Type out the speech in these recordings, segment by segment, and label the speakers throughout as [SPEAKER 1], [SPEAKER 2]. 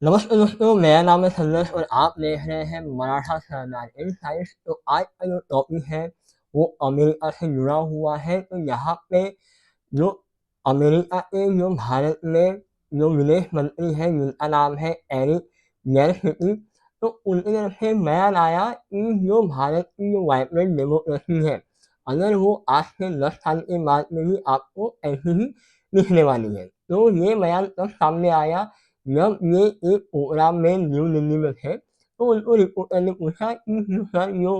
[SPEAKER 1] नमस्ते दोस्तों, मेरा नाम है संदेश और आप देख रहे हैं मराठा सरदार इनसाइट्स। तो आज का जो टॉपिक है वो अमेरिका से जुड़ा हुआ है। तो यहाँ पे जो अमेरिका के जो भारत में जो विदेश मंत्री हैं जिनका नाम है एरिक गैरसिटी, तो उनकी तरफ से बयान आया कि जो भारत की जो वाइब्रेंट डेमोक्रेसी है, अगर वो आज से 10 साल के बाद में भी आपको ऐसी ही दिखने वाली है। तो ये बयान तब सामने आया जब ये एक प्रोग्राम में न्यू दिल्ली में थे। तो उनको रिपोर्टर ने पूछा कि सर जो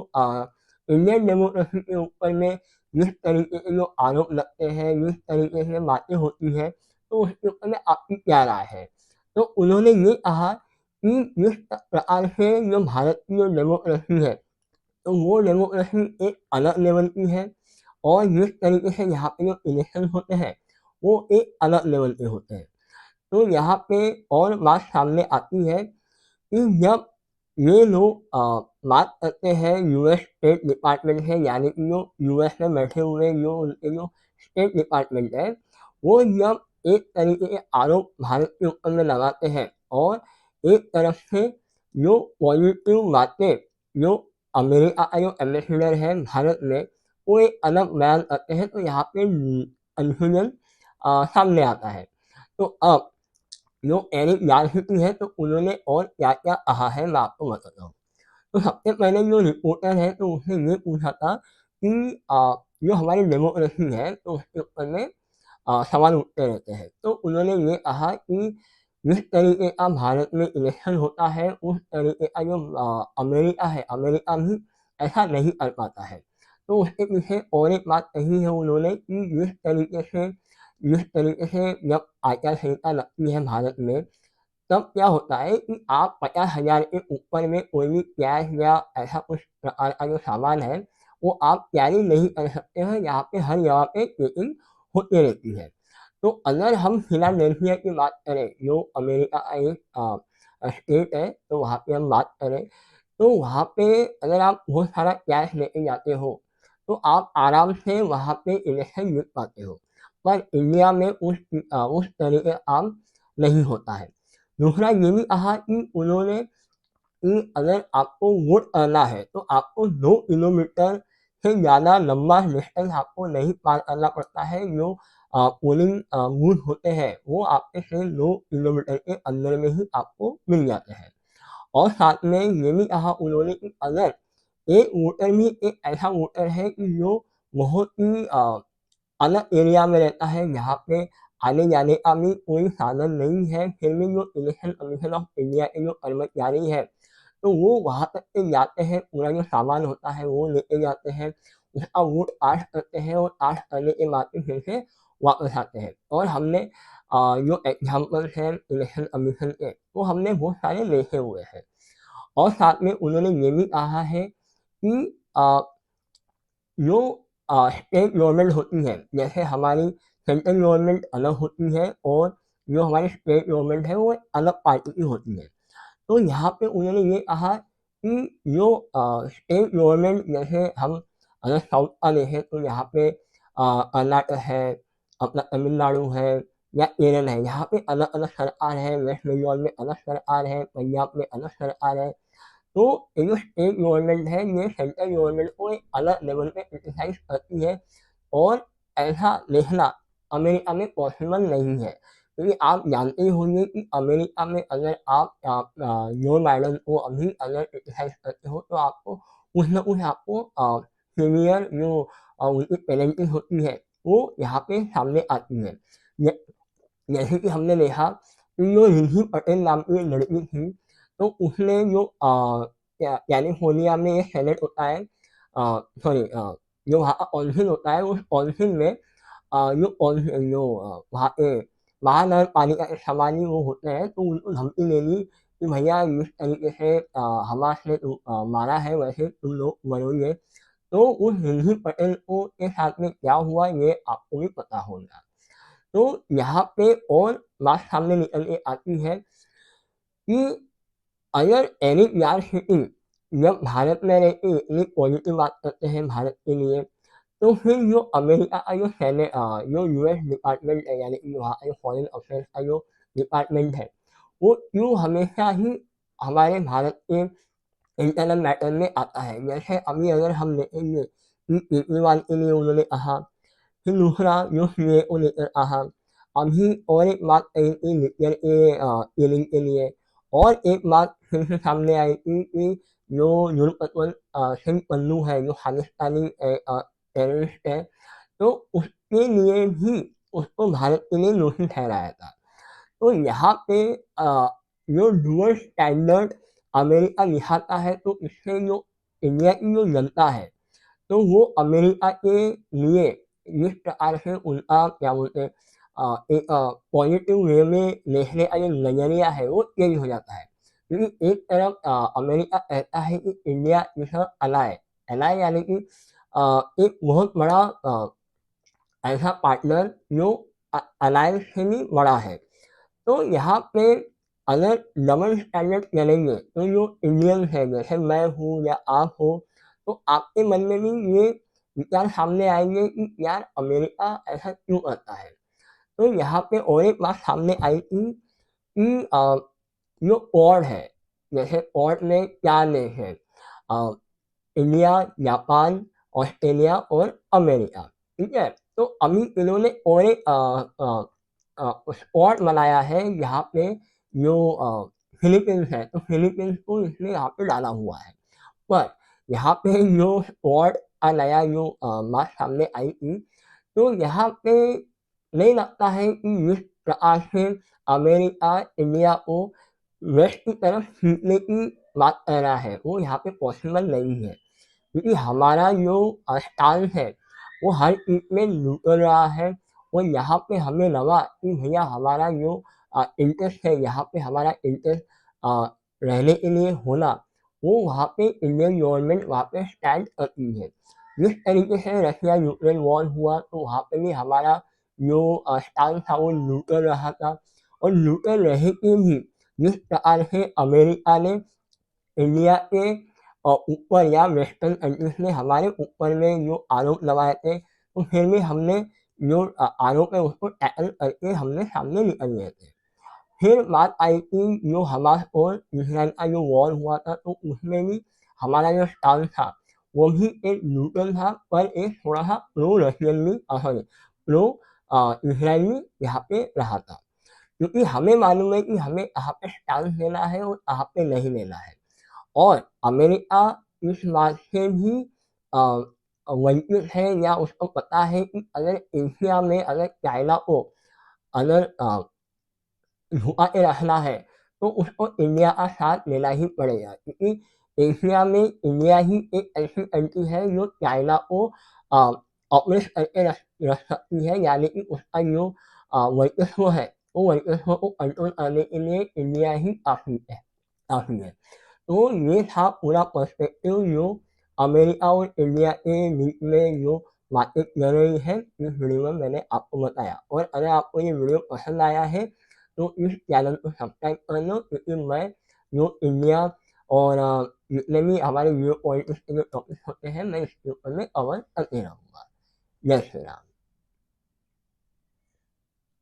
[SPEAKER 1] इंडियन डेमोक्रेसी के ऊपर में जिस तरीके के जो आरोप लगते हैं, जिस तरीके से बातें होती हैं, तो उसके ऊपर में आपकी क्या राय है? तो उन्होंने ये कहा कि जिस प्रकार से जो भारत की जो डेमोक्रेसी है, तो वो डेमोक्रेसी एक अलग लेवल की है और जिस तरीके से यहाँ पे जो इलेक्शन होते हैं, वो एक अलग लेवल के होते हैं। तो यहाँ पे और बात सामने आती है कि जब ये लोग बात करते हैं यूएस स्टेट डिपार्टमेंट से, यानी कि जो यूएस में बैठे हुए जो उनके जो स्टेट डिपार्टमेंट है, वो जब एक तरीके के आरोप भारत के ऊपर में लगाते हैं और एक तरफ से जो पॉजिटिव बातें जो अमेरिका का जो एम्बेसडर है भारत में, वो एक अलग बयान करते हैं, तो यहाँ पे कन्फ्यूजन सामने आता है। तो अब जो एरिक यारहिटी है, तो उन्होंने और क्या-क्या कहा है मैं आपको बताता हूँ। तो सबसे पहले जो रिपोर्टर है, तो उसने ये पूछा था कि जो हमारी डेमोक्रेसी है, तो उसके ऊपर में सवाल उठते रहते हैं। तो उन्होंने ये कहा कि जिस तरीके का भारत में इलेक्शन होता है, उस तरीके का जो अमेरिका है, अमेरिका भी ऐसा नहीं कर पाता है। तो उसके पीछे और एक बात कही है उन्होंने कि जिस तरीके से जब आचार संहिता लगती है भारत में, तब क्या होता है कि आप 50,000 के ऊपर में कोई भी कैश या ऐसा कुछ प्रकार का जो सामान है, वो आप कैरी नहीं कर सकते हैं। यहाँ पे हर जगह पे चेकिंग होती रहती है। तो अगर हम फिलाडेल्फिया की बात करें, जो अमेरिका का एक स्टेट है, तो वहाँ पे हम बात करें, तो वहाँ पे अगर आप बहुत सारा कैश लेके जाते हो, तो आप आराम से वहाँ पे इलेक्शन जीत पाते हो। पर इंडिया में उस तरीके का काम नहीं होता है। दूसरा ये भी कहा कि उन्होंने कि अगर आपको वोट करना है, तो आपको 2 किलोमीटर से ज़्यादा लंबा डिस्टेंस आपको नहीं पार करना पड़ता है। जो पोलिंग बूथ होते हैं, वो आपके से 2 किलोमीटर के अंदर में ही आपको मिल जाते हैं। और साथ में ये भी कहा उन्होंने कि अगर एक वोटर भी एक ऐसा वोटर है कि जो बहुत ही अलग एरिया में रहता है, जहाँ पे आने-जाने का भी कोई साधन नहीं है, फिर भी जो इलेक्शन कमीशन ऑफ इंडिया के जो कर्मचारी हैं, तो वो वहाँ तक के जाते हैं, पूरा जो सामान होता है वो लेके जाते हैं, उसका वोट कास्ट करते हैं और कास्ट करने के बाद में फिर से वापस आते हैं। और हमने जो एग्ज़ाम्पल्स हैं इलेक्शन कमीशन के, वो हमने बहुत सारे देखे हुए हैं। और साथ में उन्होंने ये भी कहा है कि अ, जो स्टेट गवर्नमेंट होती है, जैसे हमारी सेंट्रल गवर्नमेंट अलग होती है और जो हमारी स्टेट गवर्नमेंट है वो एक अलग पार्टी की होती है। तो यहाँ पे उन्होंने ये कहा कि जो स्टेट गवर्नमेंट, जैसे हम अगर साउथ का देखें, तो यहाँ पे कर्नाटक है, अपना तमिलनाडु है या केरल है, यहाँ पे अलग-अलग सरकार है, वेस्ट बंगाल में अलग सरकार है, पंजाब में अलग सरकार है। तो ये जो स्टेट गवर्नमेंट है, ये सेंट्रल गवर्नमेंट को एक अलग लेवल पे क्रिटिसाइज़ करती है और ऐसा देखना अमेरिका में पॉसिबल नहीं है। क्योंकि आप जानते ही होंगे कि अमेरिका में अगर आप जो बाइडेन को अभी अगर क्रिटिसाइज़ करते हो, तो आपको कुछ न कुछ आपको सीवियर जो उनकी पेनल्टी होती है, वो यहाँ पे सामने आती है। ज जैसे कि हमने देखा कि जो रिद्धि पटेल नाम की एक लड़की थी, तो उसने जो कैलिफोर्निया में एक सेनेट होता है, सॉरी, जो वहाँ का काउंसिल होता है, उस काउंसिल में वहाँ के महानगरपालिका के समान ही वो होते हैं, तो उनको धमकी दे दी कि भैया जिस तरीके से हमास ने मारा है, वैसे तुम लोग मरोगे। तो उस रिद्धि पटेल को के साथ में क्या हुआ, ये आपको भी पता होगा। तो यहाँ पे और बात सामने निकल के आती है कि अगर एरिक यारहिटी जब भारत में रह के इतनी पॉजिटिव बात करते हैं भारत के लिए, तो फिर जो अमेरिका का जो यूएस डिपार्टमेंट है, यानी कि वहाँ का जो फॉरेन अफेयर्स का जो डिपार्टमेंट है, वो क्यों हमेशा ही हमारे भारत के इंटरनल मैटर में आता है। जैसे अभी अगर हम देखेंगे कि केजरीवाल के लिए उन्होंने कहा, फिर दूसरा जो सीए को लेकर कहा, अभी और एक बात कही थी लिटरल के किलिंग के लिए, और एक बात फिर से सामने आई थी कि जो गुरपतवंत सिंह पन्नू है, जो खालिस्तानी टेररिस्ट है, तो उसके लिए भी उसको भारत के लिए दोषी ठहराया था। तो यहाँ पे जो डुअल स्टैंडर्ड अमेरिका दिखाता है, तो इससे जो इंडिया की जो जनता है, तो वो अमेरिका के लिए जिस प्रकार से उनका क्या बोलते हैं एक पॉजिटिव वे में देखने का जो नज़रिया है वो चेंज हो जाता है। क्योंकि एक तरफ अमेरिका कहता है कि इंडिया इज अलाय, अलाय यानी कि एक बहुत बड़ा ऐसा पार्टनर जो अलायंस से भी बड़ा है। तो यहाँ पे अगर डबल स्टैंडर्ड चलेंगे तो जो इंडियंस है जैसे मैं हूँ या आप हो, तो आपके मन में भी ये विचार सामने आएंगे कि यार अमेरिका ऐसा क्यों करता है। तो यहाँ पे और एक बात सामने आई थी कि जो क्वाड है, जैसे क्वाड में 4 देश हैं, अ, इंडिया, जापान, ऑस्ट्रेलिया और अमेरिका, ठीक है? तो अभी इन्होंने और एक स्क्वाड बनाया है यहाँ पे जो फिलीपींस है, तो फिलीपींस को इसने यहाँ पे डाला हुआ है। पर यहाँ पे जो स्क्वाड का नया जो बात सामने आई थी, तो यहाँ पे नहीं लगता है कि जिस प्रकार से अमेरिका इंडिया को वेस्ट की तरफ खींचने की बात कर रहा है, वो यहाँ पे पॉसिबल नहीं है। क्योंकि हमारा जो स्टांस है वो हर चीज़ में न्यूट्रल रहा है, और यहाँ पे हमें लगा कि भैया हमारा जो इंटरेस्ट है, यहाँ पे हमारा इंटरेस्ट रहने के लिए होना, वो वहाँ पे इंडियन गवर्नमेंट वहाँ पे स्टैंड करती है। जिस तरीके से रशिया यूक्रेन वॉर हुआ, तो वहाँ पे भी हमारा जो स्टांस था वो न्यूट्रल रहा था, और न्यूट्रल रह के भी जिस प्रकार से अमेरिका ने इंडिया के ऊपर या वेस्टर्न कंट्रीज ने हमारे ऊपर में जो आरोप लगाए थे, तो फिर भी हमने जो आरोप है उसको टैकल करके हमने सामने निकल गए थे। फिर बात आई कि जो हमास और इसराइल का जो वॉर हुआ था, तो उसमें भी हमारा जो स्टांस था वो भी एक न्यूट्रल था, पर एक थोड़ा सा प्रो रशियन भी सॉरी प्रो इसराइली यहाँ पे रहा था। क्योंकि हमें मालूम है कि हमें कहाँ पे स्टांस लेना है और कहाँ पे नहीं लेना है। और अमेरिका इस बात से भी अ, वंचित है, या उसको पता है कि अगर एशिया में अगर चाइना को अगर झुका के रखना है, तो उसको इंडिया का साथ लेना ही पड़ेगा। क्योंकि एशिया में इंडिया ही एक ऐसी कंट्री है जो चाइना को अ, ऑपरेट करके रख सकती है, यानी कि उसका जो वर्चस्व है, वो वर्चस्व को कंट्रोल करने के लिए इंडिया ही काफ़ी है। तो ये था पूरा पर्सपेक्टिव जो अमेरिका और इंडिया के बीच में जो बातें चल रही है, इस वीडियो में मैंने आपको बताया। और अगर आपको ये वीडियो पसंद आया है, तो इस चैनल को सब्सक्राइब कर लो, क्योंकि मैं जो इंडिया और जितने भी हमारे जियो पॉलिटिक्स के जो टॉपिक्स होते हैं, मैं इसके ऊपर में कवर करते रहूँगा। जय श्री राम।